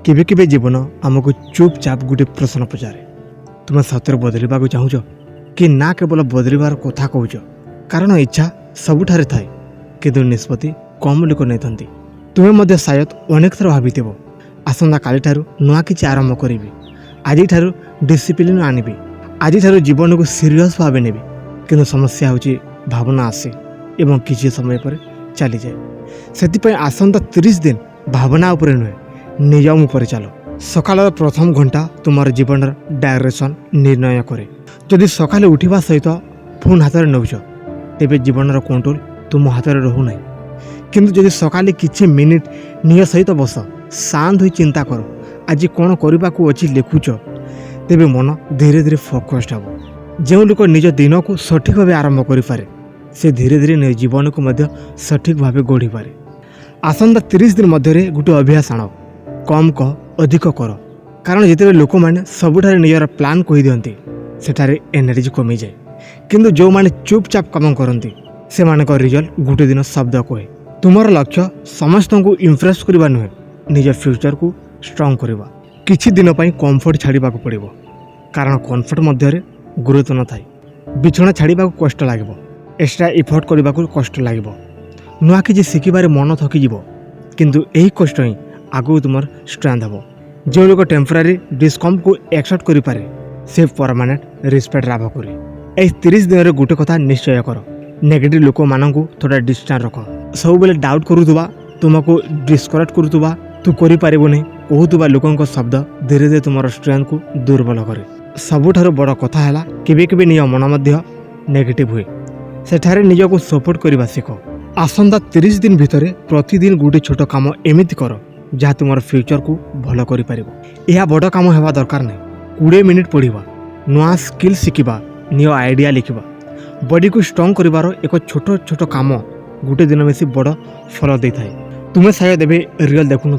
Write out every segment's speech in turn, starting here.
केबे केबे जीवन आमको चुपचाप गोटे प्रश्न पचारे, तुम सतर बदलवा चाहूच कि ना केवल बदलवार कथा कौच। कारण इच्छा सबुठारे थाए किंतु निष्पत्ति कम लोक नहीं। तुम्हें शायद अनेक थर भाभी आसंता काली ठारू नुआ किछि आरंभ करी, आज डिसिप्लिन आनिबी, आज जीवन को सीरियस भाव नेबी। किंतु समस्या होची भावना आसे एवं किछि समय पर चली जाए। से आसंता 30 दिन भावना उपरे नुहे नियम पर चलो। सकाल प्रथम घंटा तुम जीवन डायरेक्शन निर्णय करे। जदि सकाले उठा सहित फोन हाथ में नौच तेज जीवन कंट्रोल तुम हाथ में रहू ना। किंतु जदि सकाले किछि मिनिट निज सहित बस, शांत हो चिंता कर आज कौन करने को अच्छी लिखुच, तेरे मन धीरे धीरे फोकस्ड हे। जो लोक निज दिन को सठिक भाव आरंभ करें से धीरे धीरे निज जीवन को मध्य सठिक भाव गढ़ी पारे। आसंता 30 दिन मध्य गोटे अभ्यास आण, कम कह अधिक कर। कारण जिते लोक मैंने सबुठारे निजर प्लान कही दिखती सेठारे एनर्जी कमी जाए। किंतु जो माने चुपचाप कम करती से रिजल्ट गोटे दिन शब्द कहे। तुमर लक्ष्य समस्त को इम्प्रेस करवा नुहे, निज फ्यूचर को स्ट्रॉन्ग करवा। किछि दिन पर कंफर्ट छाड़ा पड़ो, कारण कंफर्ट मध्य गुरुत्व न थाए। बिछना छाड़ा कष्ट लगे, एक्स्ट्रा इफर्ट करने को कष्ट लगे, नुआ कि शिखबार मन थकीज। किंतु यही कष्ट ही आगू तुम स्ट्रेंथ हे। जो लोग टेम्परारी डिस्कम्फर्ट को एक्सेप्ट करें से परमानेंट रिस्पेक्ट लाभ करे। 30 दिन में गोटे कथा निश्चय कर, नेगेटिव लोक मानू थोड़ा डिस्टेंस रख। सब बेले डाउट करुवा, तुमको डिस्करेज करुवा, तू करें कहूबा लोकों शब्द धीरे धीरे तुम स्ट्रेंथ को दुर्बल करे। सबुठार बड़ कथा है केबे केबे निज मन मध्य नेगेटिव हुए, सेठारे निजको सपोर्ट करने शिख। आसंता 30 दिन भितर प्रतिदिन गोटे छोट काम एमिति कर जहाँ तुम फ्यूचर को भल कर। यह बड़ काम होगा दरकार नहीं। 20 मिनिट पढ़ा, नुआ स्किल शिखा, निज आइडिया लिखा, बॉडी को स्ट्रॉन्ग कर एक छोट छोट काम गोटे दिन बेसी बड़ फल दे थाए। तुम्हें शायद एवं रियल देखुन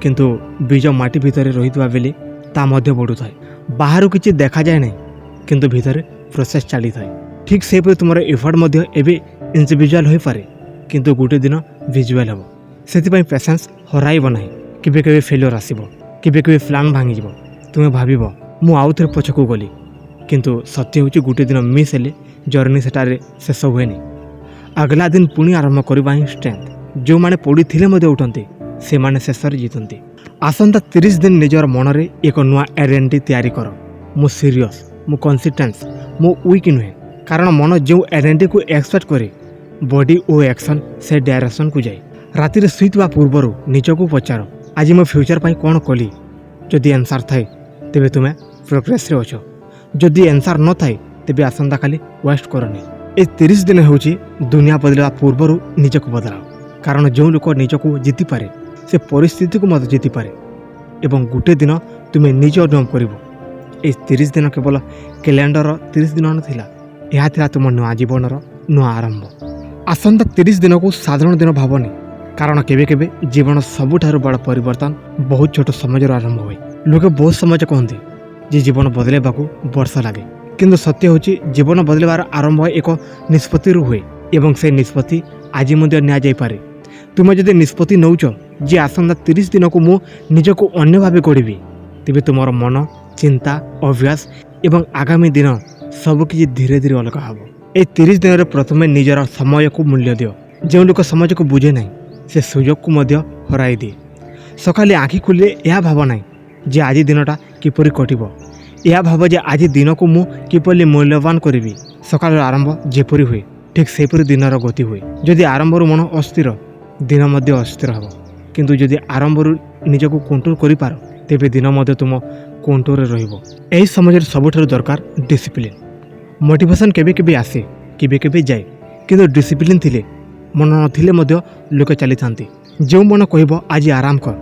किंतु बीज माटी भितर रही बेले ता बढ़ू थाए। बाहर किसी देखा जाए नहीं किंतु भितर प्रोसेस चली थाए। ठीक से तुम एफर्ट इंडिविजुअल हो पारे किंतु गोटे दिन विजुअल हे। से पेशेंस हराइब ना, केबे केबे फेलियर आसीबो, केबे केबे प्लान भांगी तुम्हें भाव मु आउ थे पछकू गली। किंतु सत्य होची गोटे दिन मिस हेले जर्नी सेटारे शेष हुए नहीं। अगला दिन पुणी आरंभ करवा ही स्ट्रेंथ। जो माने पड़ी थिले उठती से माने शेष जीतती। आसंता 30 दिन निजर मन रे एक नुआ आइडेंटिटी तैयारी कर। मु सीरियस, मु कंसिस्टेंस, मु वीक नुहे। कारण मन जो आइडेंटिटी को एक्सपेक्ट करे बॉडी और एक्शन से डायरेक्शन को जाए। राति रे सुईतवा पूर्वर निजको पचार, आज मो फ्यूचर पाई कौन कली। जदि आंसर थाए तेबे तुमे प्रोग्रेस रे अछो, जदि आंसर न थाए तेबे आसंता खाली वेस्ट करनी। ए 30 दिन होची दुनिया बदलवा पूर्वर निजको बदलाओ। कारण जो लोक निजको जीति पारे से परिस्थिति को मत जीति पारे एवं गोटे दिन तुम्हें निज अनुभव करिवो। ए 30 दिन केवल कैलेंडर 30 दिन नथिला, यह थिला तुम नुआ जीवनर नुआ आरंभ। आसंता 30 दिन को साधारण दिन भावनी, कारण केबे केबे जीवन सबुठारु बड़ परिवर्तन बहुत छोट समय आरंभ हुए। लोक बहुत समय कहते जे जीवन बदलवा को वर्ष लगे, किंतु सत्य होची जीवन बदलवार आरंभ एक निष्पत्ति हुए एवं से निष्पत्ति आज नि जाए। तुम जदि निष्पत्ति नौच जे आसंता 30 दिन को मु निजको अन्य भाव गढ़ी, तेबे तुम मन, चिंता, अभ्यास एवं आगामी दिन सबकि धीरे धीरे अलग हम। ए 30 दिन प्रथम निजर समय को मूल्य दियो। जो लोक समय को बुझे ना से सुजोग को मध्य हराई दिए। सकाले आँखि खुले यह भाव ना जे आज दिनटा किपरि कटिबो, यह भाव जे आज दिन को मु किपरि मूल्यवान करी। सकाल आरंभ जेपरि हुए ठीक सेपरि दिनर गति हुए। जदि आरंभर मन अस्थिर दिन मध्य अस्थिर हे, किंतु जदि आरंभर निजको कंट्रोल करि पार तेबे दिन मध्य तुम कंट्रोल रहिबो। एही समय सबुठारु दरकार डिसिप्लिन। मोटिवेशन केबे केबे आसे, केबे केबे जाए, किंतु डिसिप्लिन थिले मन नथिले मध्य लोक चली थांती। जो मन कहबो आज आराम कर,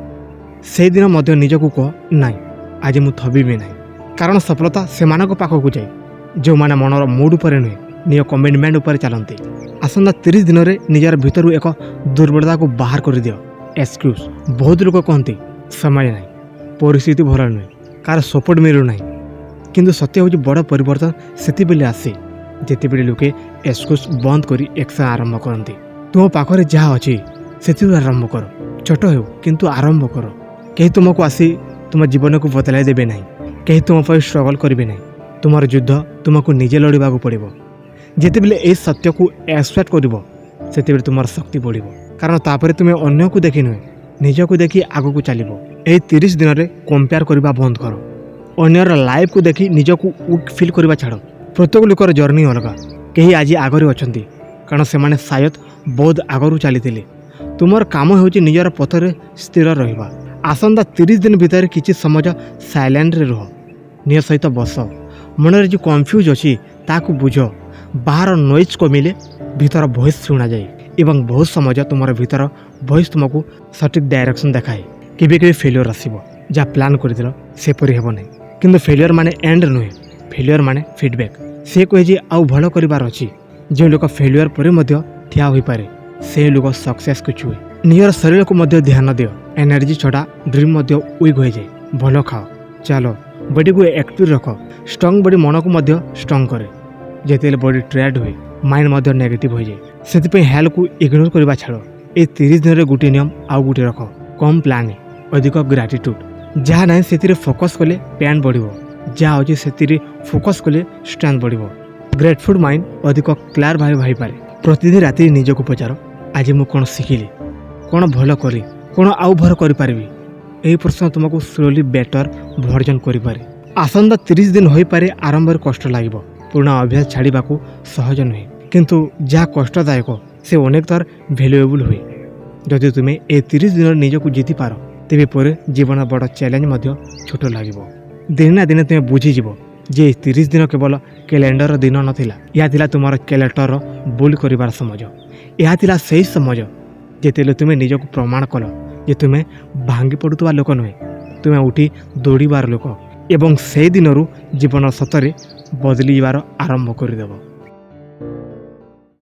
से दिन मध्य निजको कह नाई आज मु थबिबे नाही। कारण सफलता सेमानक पाखकु जाए जो माने मनर मूड उपर नुहे, निज कमिटमेंट उपर चलती। आसंता 30 दिन में निजार भितर एक दुर्बलता को बाहर कर दियो। एक्सक्यूज बहुत लोग कहते समय ना, परिस्थिति भल नुहे, कार सपोर्ट मिलू ना। किंतु सत्य होची बड़ परिवर्तन सेति बेले आसे जेते बेले लोके एक्सक्यूज बंद करी एक्शन आरंभ करती। तुम पाखरे जहाँ अच्छी से आरंभ कर, छोट हो किंतु आरंभ कर। କେହି ତୁମକୁ ଆସି ତୁମ ଜୀବନକୁ ବଦଳାଇ ଦେବେ ନାହିଁ। କେହି ତୁମ ପାଇଁ ଷ୍ଟ୍ରଗଲ୍ କରିବେ ନାହିଁ। ତୁମର ଯୁଦ୍ଧ ତୁମକୁ ନିଜେ ଲଢ଼ିବାକୁ ପଡ଼ିବ। ଯେତେବେଳେ ଏହି ସତ୍ୟକୁ ଆକ୍ସେପ୍ଟ କରିବ ସେତେବେଳେ ତୁମର ଶକ୍ତି ବଢ଼ିବ। କାରଣ ତାପରେ ତୁମେ ଅନ୍ୟକୁ ଦେଖି ନୁହେଁ ନିଜକୁ ଦେଖି ଆଗକୁ ଚାଲିବ। ଏହି 30 ଦିନରେ କମ୍ପେୟାର କରିବା ବନ୍ଦ କର। ଅନ୍ୟର ଲାଇଫକୁ ଦେଖି ନିଜକୁ ୱିକ୍ ଫିଲ୍ କରିବା ଛାଡ଼। ପ୍ରତ୍ୟେକ ଲୋକର ଜର୍ଣ୍ଣି ଅଲଗା। କେହି ଆଜି ଆଗରେ ଅଛନ୍ତି କାରଣ ସେମାନେ ସାୟଦ ବହୁତ ଆଗରୁ ଚାଲିଥିଲେ। ତୁମର କାମ ହେଉଛି ନିଜର ପଥରେ ସ୍ଥିର ରହିବା। ଆସନ୍ତା 30 ଦିନ ଭିତରେ କିଛି ସମୟ ସାଇଲେଣ୍ଟରେ ରୁହ। ନିଜ ସହିତ ବସ। ମନରେ ଯେଉଁ କନଫ୍ୟୁଜ୍ ଅଛି ତାକୁ ବୁଝ। ବାହାର ନଏଜ୍ କମିଲେ ଭିତର ଭଏସ୍ ଶୁଣାଯାଏ ଏବଂ ବହୁତ ସମୟ ତୁମର ଭିତର ଭଏସ୍ ତୁମକୁ ସଠିକ୍ ଡାଇରେକ୍ସନ୍ ଦେଖାଏ। କେବେ କେବେ ଫେଲିଓର ଆସିବ। ଯାହା ପ୍ଲାନ୍ କରିଥିଲ ସେପରି ହେବ ନାହିଁ। କିନ୍ତୁ ଫେଲିଓର ମାନେ ଏଣ୍ଡ ନୁହେଁ। ଫେଲିଓର ମାନେ ଫିଡ଼ବ୍ୟାକ୍। ସେ କହେ ଯେ ଆଉ ଭଲ କରିବାର ଅଛି। ଯେଉଁ ଲୋକ ଫେଲିଓର ପରେ ମଧ୍ୟ ଠିଆ ହୋଇପାରେ ସେହି ଲୋକ ସକ୍ସେସ୍କୁ ଛୁଏ। ନିଜର ଶରୀରକୁ ମଧ୍ୟ ଧ୍ୟାନ ଦିଅ। ଏନର୍ଜି ଛଡ଼ା ଡ୍ରିମ୍ ମଧ୍ୟ ୱିକ୍ ହୋଇଯାଏ। ଭଲ ଖାଅ, ଚାଲ, ବଡ଼ିକୁ ଆକ୍ଟିଭ୍ ରଖ। ଷ୍ଟ୍ରଙ୍ଗ ବଡ଼ି ମନକୁ ମଧ୍ୟ ଷ୍ଟ୍ରଙ୍ଗ କରେ। ଯେତେବେଳେ ବଡ଼ି ଟାୟାର୍ଡ ହୁଏ ମାଇଣ୍ଡ ମଧ୍ୟ ନେଗେଟିଭ୍ ହୋଇଯାଏ। ସେଥିପାଇଁ ହେଲ୍ଥକୁ ଇଗ୍ନୋର କରିବା ଛାଡ଼। ଏହି 30 ଦିନରେ ଗୋଟିଏ ନିୟମ ଆଉ ଗୋଟିଏ ରଖ। କମ୍ ପ୍ଲାନିଂ, ଅଧିକ ଗ୍ରାଟିଟ୍ୟୁଡ୍। ଯାହା ନାହିଁ ସେଥିରେ ଫୋକସ୍ କଲେ ପ୍ୟାନ୍ ବଢ଼ିବ। ଯାହା ଅଛି ସେଥିରେ ଫୋକସ୍ କଲେ ଷ୍ଟ୍ରେନ୍ଥ ବଢ଼ିବ। ଗ୍ରେଟଫୁଲ୍ ମାଇଣ୍ଡ ଅଧିକ କ୍ଲିୟର ଭାବେ ଭାବିପାରେ। ପ୍ରତିଦିନ ରାତିରେ ନିଜକୁ ପଚାର, ଆଜି ମୁଁ କ'ଣ ଶିଖିଲି, କ'ଣ ଭଲ କଲି, କ'ଣ ଆଉ ଭଲ କରିପାରିବି। ଏହି ପ୍ରଶ୍ନ ତୁମକୁ ସ୍ଲୋଲି ବେଟର ଭର୍ଜନ କରିପାରେ। ଆସନ୍ତା 30 ଦିନ ହୋଇପାରେ ଆରମ୍ଭରେ କଷ୍ଟ ଲାଗିବ। ପୁରୁଣା ଅଭ୍ୟାସ ଛାଡ଼ିବାକୁ ସହଜ ନୁହେଁ। କିନ୍ତୁ ଯାହା କଷ୍ଟଦାୟକ ସେ ଅନେକ ଥର ଭ୍ୟାଲୁଏବୁଲ୍ ହୁଏ। ଯଦି ତୁମେ ଏହି 30 ଦିନରେ ନିଜକୁ ଜିତିପାର ତେବେ ପରେ ଜୀବନର ବଡ଼ ଚ୍ୟାଲେଞ୍ଜ ମଧ୍ୟ ଛୋଟ ଲାଗିବ। ଦିନେ ନା ଦିନେ ତୁମେ ବୁଝିଯିବ ଯେ ଏହି 30 ଦିନ କେବଳ କ୍ୟାଲେଣ୍ଡରର ଦିନ ନଥିଲା। ଏହା ଥିଲା ତୁମର କ୍ୟାଲେଣ୍ଡରର ବୁଲ କରିବାର ସମୟ। ଏହା ଥିଲା ସେହି ସମୟ ଯେତେବେଳେ ତୁମେ ନିଜକୁ ପ୍ରମାଣ କଲ ଯେ ତୁମେ ଭାଙ୍ଗି ପଡ଼ୁଥିବା ଲୋକ ନୁହେଁ, ତୁମେ ଉଠି ଦୌଡ଼ିବାର ଲୋକ। ଏବଂ ସେହି ଦିନରୁ ଜୀବନ ସତରେ ବଦଳିଯିବାର ଆରମ୍ଭ କରିଦେବ।